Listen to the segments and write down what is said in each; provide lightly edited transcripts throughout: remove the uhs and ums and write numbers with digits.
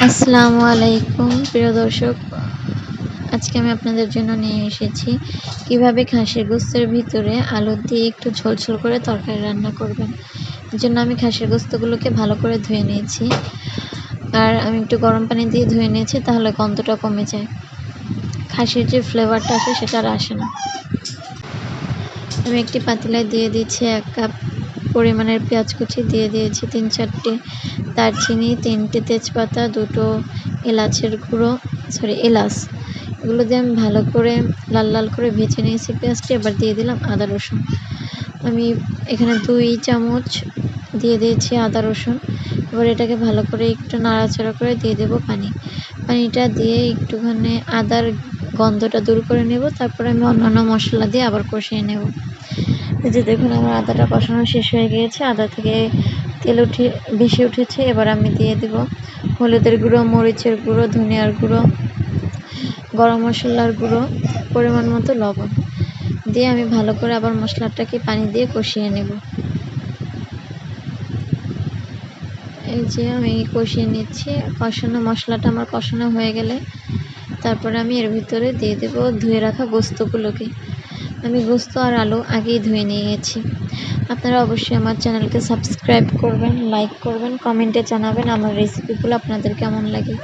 আসসালামু আলাইকুম প্রিয় দর্শক, আজকে আমি আপনাদের জন্য নিয়ে এসেছি কিভাবে খাসির গোস্তের ভিতরে আলু দিয়ে একটু ঝোল করে তরকারি রান্না করবেন। এর জন্য আমি খাসির গোস্তগুলোকে ভালো করে ধুয়ে নিয়েছি, আর আমি একটু গরম পানি দিয়ে ধুয়ে নিয়েছি, তাহলে গন্ধটা কমে যায়, খাসির যে ফ্লেভারটা আসে সেটা আর আসে না। আমি একটি পাতিলায় দিয়ে দিচ্ছি 1 কাপ পরিমাণের পেঁয়াজ কুচি, দিয়ে দিয়েছি 3-4টি দারচিনি, 3টি তেজপাতা, 2টো এলাচ। এগুলো দিয়ে আমি ভালো করে লাল করে ভেজে নিয়েছি পেঁয়াজটি। এবার দিয়ে দিলাম আদা রসুন। আমি এখানে 2 চামচ দিয়ে দিয়েছি আদা রসুন। এবার এটাকে ভালো করে একটু নাড়াচাড়া করে দিয়ে দেব পানিটা দিয়ে একটুখানি আদার গন্ধটা দূর করে নেব। তারপরে আমি অন্যান্য মশলা দিয়ে আবার কষিয়ে নেব। এই যে দেখুন, আমার আদাটা কষানো শেষ হয়ে গিয়েছে, আদা থেকে তেল ভেসে উঠেছে। এবার আমি দিয়ে দেব হলুদের গুঁড়ো, মরিচের গুঁড়ো, ধনিয়ার গুঁড়ো, গরম মশলার গুঁড়ো, পরিমাণ মতো লবণ দিয়ে আমি ভালো করে আবার মশলাটাকে পানি দিয়ে কষিয়ে নেব। এই যে আমি কষিয়ে নিচ্ছি। মশলাটা আমার কষানো হয়ে গেলে তারপরে আমি এর ভিতরে দিয়ে দেব ধুয়ে রাখা গোস্তগুলোকে। আমি গোস্ত আর আলু আগেই ধুয়ে নিয়েছি। আপনারা অবশ্যই আমার চ্যানেলকে সাবস্ক্রাইব করবেন, লাইক করবেন, কমেন্টে জানাবেন আমার রেসিপিগুলো আপনাদের কেমন লাগে।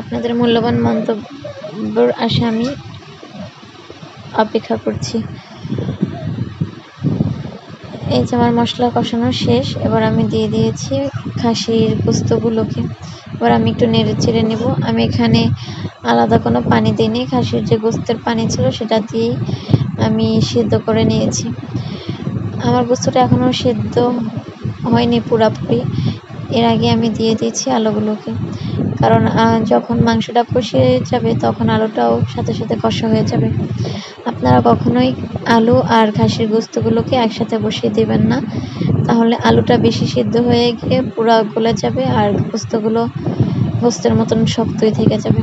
আপনাদের মূল্যবান মন্তব্যের আশা আমি অপেক্ষা করছি। এই যে আমার মশলা কষানো শেষ, এবার আমি দিয়ে দিয়েছি খাসির গোস্তগুলোকে। এবার আমি একটু নেড়ে চেড়ে নেব। আমি এখানে আলাদা কোনো পানি দিইনি, খাসির যে গোস্তের পানি ছিল সেটা দিয়েই আমি সিদ্ধ করে নিয়েছি। আমার গোস্তটা এখনও সিদ্ধ হয়নি পুরোপুরি, এর আগে আমি দিয়ে দিয়েছি আলুগুলোকে, কারণ যখন মাংসটা কষে যাবে তখন আলুটাও সাথে সাথে কষা হয়ে যাবে। আপনারা কখনোই আলু আর খাসির গোস্তগুলোকে একসাথে বসিয়ে দেবেন না, তাহলে আলুটা বেশি সিদ্ধ হয়ে গিয়ে পুরো গলে যাবে আর গোস্তের মতন শক্তই থেকে যাবে।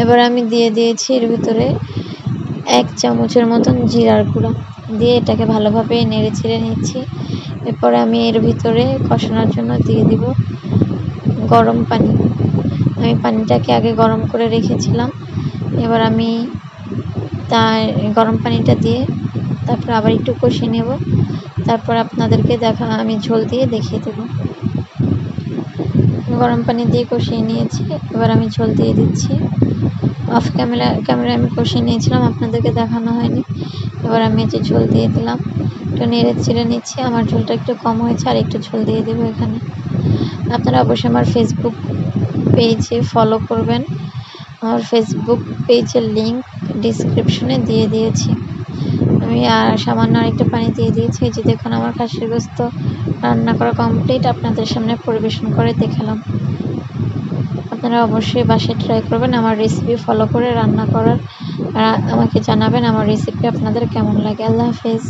এবার আমি দিয়ে দিয়েছি এর ভিতরে 1 চামচের মতন জিরার গুঁড়া, দিয়ে এটাকে ভালোভাবে নেড়ে চেড়ে নিচ্ছি। এরপরে আমি এর ভিতরে কষানোর জন্য দিয়ে দিব গরম পানি। আমি পানিটাকে আগে গরম করে রেখেছিলাম। এবার আমি গরম পানিটা দিয়ে তারপর আবার একটু কষিয়ে নেব। তারপর আপনাদেরকে আমি ঝোল দিয়ে দেখিয়ে দেব। গরম পানি দিয়ে কষিয়ে নিয়েছি, এবার আমি ঝোল দিয়ে দিচ্ছি। অফ ক্যামেরায় আমি কষিয়ে নিয়েছিলাম, আপনাদেরকে দেখানো হয়নি। এবার আমি যে ঝোল দিয়ে দিলাম, একটু নেড়ে চেড়ে নিচ্ছি। আমার ঝোলটা একটু কম হয়েছে, আর একটু ঝোল দিয়ে দেবো এখানে। আপনারা অবশ্যই আমার ফেসবুক পেজে ফলো করবেন। আমার ফেসবুক পেজের লিঙ্ক ডিসক্রিপশনে দিয়ে দিয়েছি। আমি সামান্য আরেকটু পানি দিয়ে দিয়েছি। এই যে দেখুন, আমার খাসির গোস্ত রান্না করা কমপ্লিট, আপনাদের সামনে পরিবেশন করে দেখালাম। আপনারা অবশ্যই বাসায় ট্রাই করবেন, আমার রেসিপি ফলো করে রান্না করার, আর আমাকে জানাবেন আমার রেসিপি আপনাদের কেমন লাগে। আল্লাহ হাফেজ।